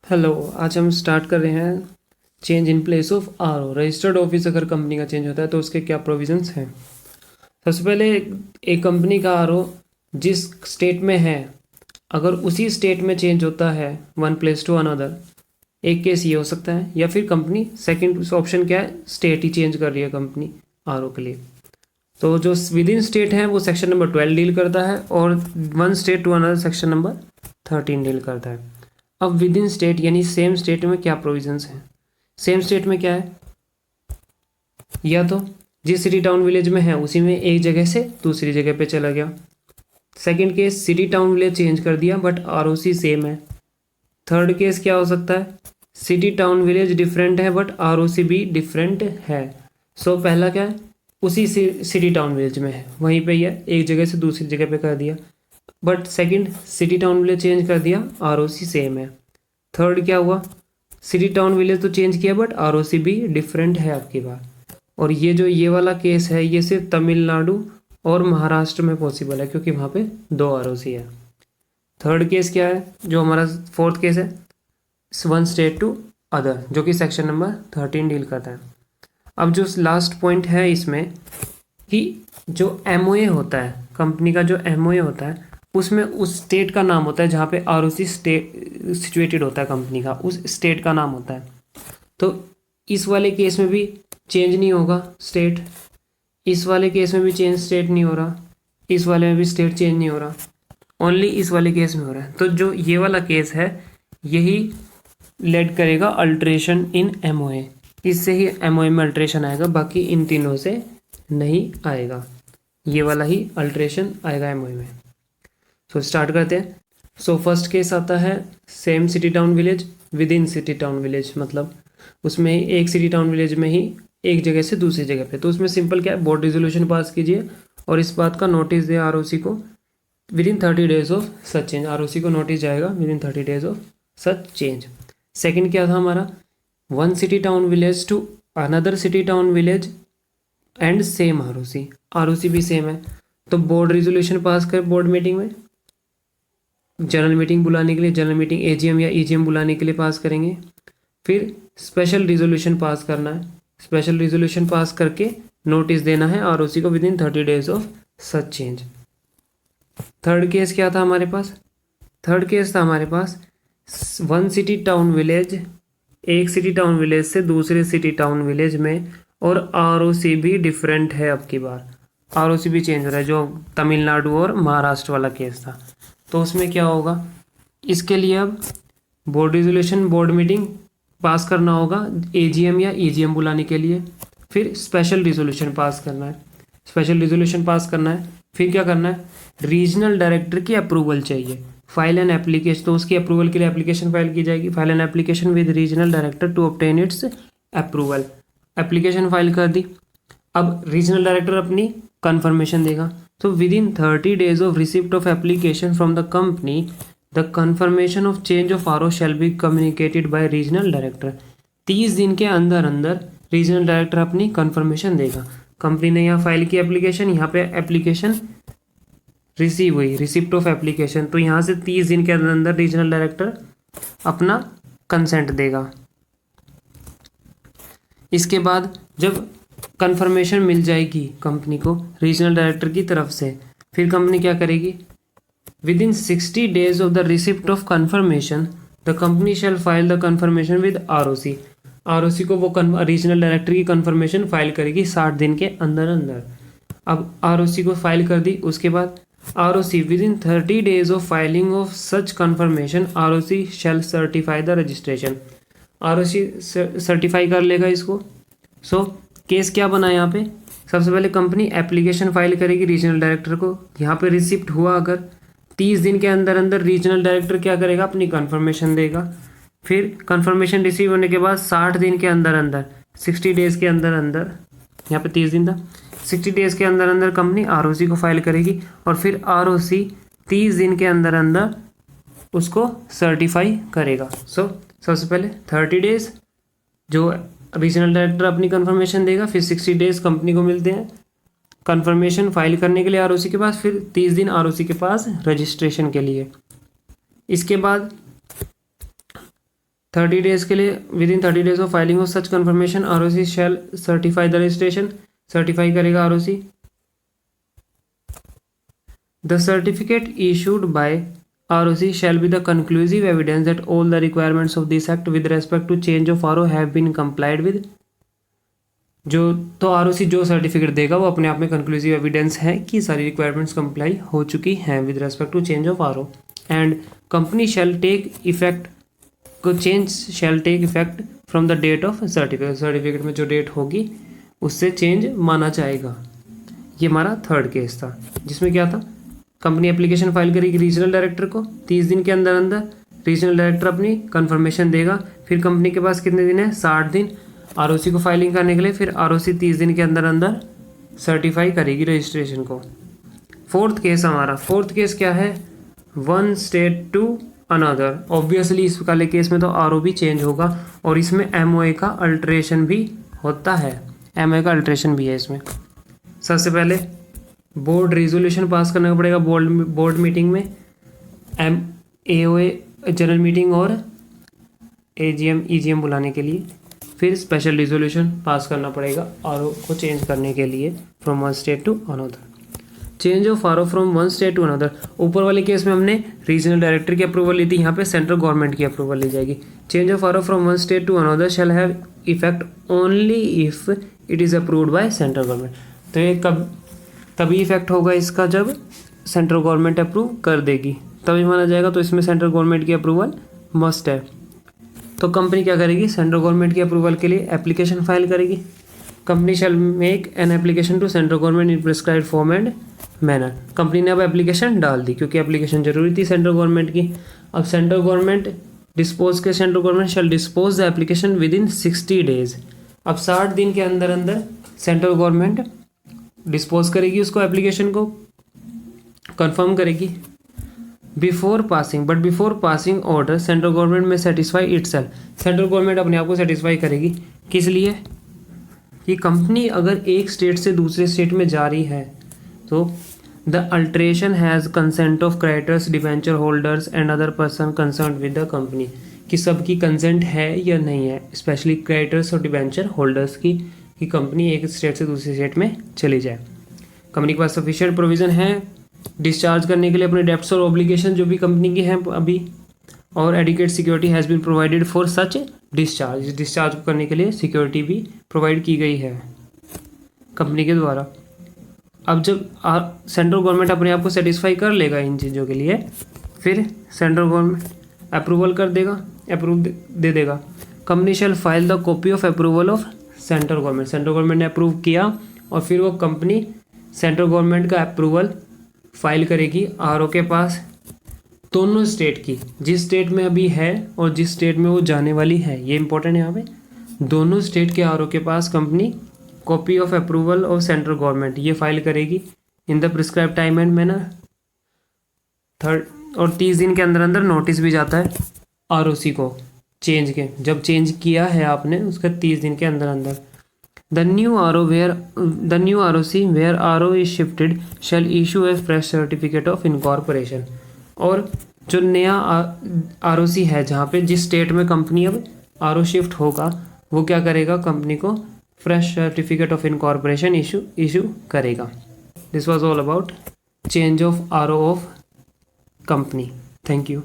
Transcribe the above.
Hello. आज हम start कर रहे हैं change in place of RO. Registered office अगर कंपनी का चेंज होता है तो उसके क्या प्रोविजंस हैं। सबसे पहले एक कंपनी का आरओ जिस स्टेट में है, अगर उसी स्टेट में चेंज होता है वन प्लेस टू अनदर, एक केस ये हो सकता है, या फिर कंपनी सेकंड ऑप्शन क्या है, स्टेट ही चेंज कर रही है कंपनी आरओ के लिए। तो जो विद इन स्टेट है वो सेक्शन नंबर 12 डील करता है, और one state to another section number 13 deal करता है। अब विद इन स्टेट यानी सेम स्टेट में क्या प्रोविजंस हैं। सेम स्टेट में क्या है, या तो जिस सिटी टाउन विलेज में है उसी में एक जगह से दूसरी जगह पे चला गया। Second case, city town village change कर दिया बट आरओसी सेम है। थर्ड केस क्या हो सकता है, सिटी टाउन विलेज डिफरेंट है बट आरओसी भी डिफरेंट है। सो पहला क्या है, उसी सिटी टाउन विलेज में है वहीं पे ही है, एक जगह से दूसरी जगह पे कर दिया। But second, city town village change कर दिया, आरओसी सेम है। थर्ड क्या हुआ, सिटी टाउन विलेज तो चेंज किया बट आरओसी भी डिफरेंट है आपकी बार। और ये वाला केस है, ये सिर्फ तमिलनाडु और महाराष्ट्र में पॉसिबल है क्योंकि वहाँ पे दो आरओसी है। थर्ड केस क्या है, जो हमारा फोर्थ केस है, वन स्टेट टू अदर, जो कि सेक्शन नंबर 13 डील करता है। अब जो लास्ट पॉइंट है इसमें कि जो एमओए होता है कंपनी का, जो एमओए होता है उसमें उस स्टेट का नाम होता है जहाँ पे आरओसी स्टेट सिचुएटेड होता है कंपनी का, उस स्टेट का नाम होता है। तो इस वाले केस में भी चेंज नहीं होगा स्टेट, इस वाले केस में भी चेंज स्टेट नहीं हो रहा, इस वाले में भी स्टेट चेंज नहीं हो रहा, ओनली इस वाले केस में हो रहा है। तो जो ये वाला केस है यही लेड करेगा अल्ट्रेशन इन एमओए, इससे ही एमओए में अल्ट्रेशन आएगा, बाकी इन तीनों से नहीं आएगा। ये वाला ही अल्ट्रेशन आएगा एमओए में। सो स्टार्ट करते हैं। सो फर्स्ट केस आता है same city town village with in city town village, मतलब उसमें एक सिटी टाउन विलेज में ही एक जगह से दूसरी जगह पे। तो उसमें सिंपल क्या है, बोर्ड रिजोल्यूशन पास कीजिए और इस बात का नोटिस दे आरओसी को within 30 days of such change. ROC को नोटिस जाएगा within 30 days of such change. Second क्या था हमारा, one city town village to another city town village and same ROC, ROC भी सेम है। तो बोर्ड रिजोल्यूशन पास कर board meeting में, जनरल मीटिंग बुलाने के लिए, जनरल मीटिंग एजीएम या ईजीएम बुलाने के लिए पास करेंगे। फिर स्पेशल रिजोल्यूशन पास करना है, स्पेशल रिजोल्यूशन पास करके नोटिस देना है आरओसी को within 30 days of such change. Third case क्या था हमारे पास, थर्ड केस था हमारे पास वन सिटी टाउन विलेज, एक सिटी टाउन विलेज से दूसरे सिटी टाउन विलेज में, और आरओसी भी डिफरेंट है। अब की बार आरओसी भी चेंज हो रहा है, जो तमिलनाडु और महाराष्ट्र वाला केस था। तो उसमें क्या होगा, इसके लिए अब बोर्ड रिजोल्यूशन बोर्ड मीटिंग पास करना होगा एजीएम या ईजीएम बुलाने के लिए। फिर स्पेशल रिजोल्यूशन पास करना है, स्पेशल रिजोल्यूशन पास करना है। फिर क्या करना है, रीजनल डायरेक्टर की अप्रूवल चाहिए, फाइल एन एप्लीकेशन। तो उसकी अप्रूवल के लिए एप्लीकेशन फाइल की जाएगी, file an application with regional director to obtain its approval. Application file कर दी, अब रीजनल डायरेक्टर अपनी कंफर्मेशन देगा। तो within 30 days of receipt of application from the company the confirmation of change of RO shall be communicated by regional director. 30 दिन के अंदर अंदर रीजनल डायरेक्टर अपनी कंफर्मेशन देगा। कंपनी ने यहाँ फाइल की एप्लीकेशन, यहाँ पे एप्लीकेशन रिसीव हुई, रिसिप्ट ऑफ एप्लीकेशन, तो यहाँ से 30 दिन के अंदर अंदर रीजनल डायरेक्टर अपना कंसेंट देगा। इसके बाद जब कंफर्मेशन मिल जाएगी कंपनी को रीजनल डायरेक्टर की तरफ से, फिर कंपनी क्या करेगी, with in 60 days of the receipt of confirmation the company shall file the confirmation with ROC. ROC को वो रीजनल डायरेक्टर की कंफर्मेशन फाइल करेगी 60 दिन के अंदर अंदर। अब आरओसी को फाइल कर दी, उसके बाद ROC within 30 days of filing of such confirmation ROC shall certify the registration. ROC certify कर लेगा इसको। सो केस क्या बना यहाँ पे, सबसे पहले कंपनी एप्लीकेशन फाइल करेगी रीजनल डायरेक्टर को, यहाँ पे रिसिप्ट हुआ अगर 30 दिन के अंदर अंदर रीजनल डायरेक्टर क्या करेगा, अपनी कंफर्मेशन देगा। फिर कंफर्मेशन रिसीव होने के बाद 60 दिन के अंदर अंदर, 60 डेज के अंदर अंदर, यहाँ पे 30 दिन था, 60 डेज के अंदर अंदर कंपनी आरओसी को फाइल करेगी, और फिर आरओसी 30 दिन के अंदर अंदर उसको सर्टिफाई करेगा। सो सबसे पहले 30 डेज जो रीजनल डायरेक्टर अपनी कंफर्मेशन देगा, फिर 60 डेज कंपनी को मिलते हैं कंफर्मेशन फाइल करने के लिए आरओसी के पास, फिर 30 दिन आरओसी के पास रजिस्ट्रेशन के लिए। इसके बाद 30 डेज के लिए within 30 days of filing of such confirmation ROC shall certify the registration, certify करेगा ROC। The certificate issued by ROC shall be the conclusive evidence that all the requirements of this act with respect to change of RO have been complied with। जो तो ROC जो certificate देगा वो अपने आप में conclusive evidence है कि सारी रिक्वायरमेंट्स कंप्लाई हो चुकी हैं with respect to change of RO। And company shall take effect को change shall take effect from the date of certificate, certificate में जो डेट होगी उससे चेंज माना जाएगा। ये हमारा थर्ड केस था जिसमें क्या था, कंपनी एप्लीकेशन फाइल करेगी रीजनल डायरेक्टर को, 30 दिन के अंदर अंदर रीजनल डायरेक्टर अपनी कंफर्मेशन देगा। फिर कंपनी के पास कितने दिन है, 60 दिन ROC को फाइलिंग करने के लिए। फिर ROC 30 दिन के अंदर अंदर सर्टिफाई करेगी रजिस्ट्रेशन को। फोर्थ केस हमारा, फोर्थ केस क्या है, one state to another. Obviously इस वाले केस में तो RO भी चेंज होगा और इसमें MOA का अल्ट्रेशन भी होता है, MOA का अल्ट्रेशन भी है इसमें। सबसे पहले बोर्ड रेजोल्यूशन पास करना पड़ेगा बोर्ड मीटिंग में, AOA जनरल मीटिंग और AGM EGM बुलाने के लिए। फिर स्पेशल रेजोल्यूशन पास करना पड़ेगा RO को चेंज करने के लिए from one state to another. Change of RO from one state to another, ऊपर वाले केस में हमने रीजनल डायरेक्टर की अप्रूवल ली थी, यहाँ पे सेंट्रल गवर्नमेंट की अप्रूवल ली जाएगी। Change of RO from one state to another shall have effect only if it is approved by central government. तो ये तभी इफेक्ट होगा इसका जब सेंट्रल गवर्नमेंट अप्रूव कर देगी, तभी माना जाएगा। तो इसमें सेंट्रल गवर्नमेंट की अप्रूवल मस्ट है। तो कंपनी क्या करेगी, सेंट्रल गवर्नमेंट की अप्रूवल के लिए एप्लीकेशन फाइल करेगी। Company shall make an application to central government in prescribed form and manner. Company ने अब एप्लीकेशन डाल दी क्योंकि एप्लीकेशन जरूरी थी सेंट्रल गवर्नमेंट की। अब central government central government shell dispose the application with in 60 days. अब 60 दिन के अंदर अंदर सेंट्रल गवर्नमेंट डिस्पोज करेगी उसको, एप्लीकेशन को कंफर्म करेगी। Before passing order central government में सेटिस्फाई इटसेल्फ, सेंट्रल गवर्नमेंट अपने आप को सेटिस्फाई करेगी। किस लिए, कि कंपनी अगर एक स्टेट से दूसरे स्टेट में जा रही है तो the alteration has consent of creditors, debenture holders and other person concern with the company, कि सबकी कंसेंट है या नहीं है, स्पेशली क्रेडिटर्स और डिबेंचर होल्डर्स की, कि कंपनी एक स्टेट से दूसरे स्टेट में चली जाए। कंपनी के पास सफिशिएंट प्रोविज़न है डिस्चार्ज करने के लिए अपने डेब्ट्स और ऑब्लिगेशन जो भी कंपनी के हैं अभी, और adequate security has been provided for such discharge, इस डिस्चार्ज को करने के लिए सिक्योरिटी भी प्रोवाइड की गई है कंपनी के द्वारा। अब जब सेंट्रल गवर्नमेंट अपने आप को सेटिस्फाई कर लेगा इन चीज़ों के लिए, फिर सेंट्रल गवर्नमेंट अप्रूवल कर देगा, अप्रूव दे देगा। Company shall file the copy of approval of central government ने अप्रूव किया और फिर वो कंपनी सेंट्रल गवर्नमेंट का अप्रूवल फाइल करेगी RO के पास, दोनों स्टेट की, जिस स्टेट में अभी है और जिस स्टेट में वो जाने वाली है। ये इंपॉर्टेंट है यहाँ पे, दोनों स्टेट के RO के पास company copy of approval of central government ये फाइल करेगी in the prescribe time and manner. Third और 30 दिन के अंदर अंदर नोटिस भी जाता है ROC को चेंज के, जब चेंज किया है आपने उसका 30 दिन के अंदर अंदर। The new ROC where RO is shifted shall issue a fresh certificate of incorporation. और जो नया ROC है जहाँ पे जिस स्टेट में कंपनी अब RO शिफ्ट होगा वो क्या करेगा, कंपनी को fresh certificate of incorporation issue करेगा। This was all about change of RO of company. Thank you.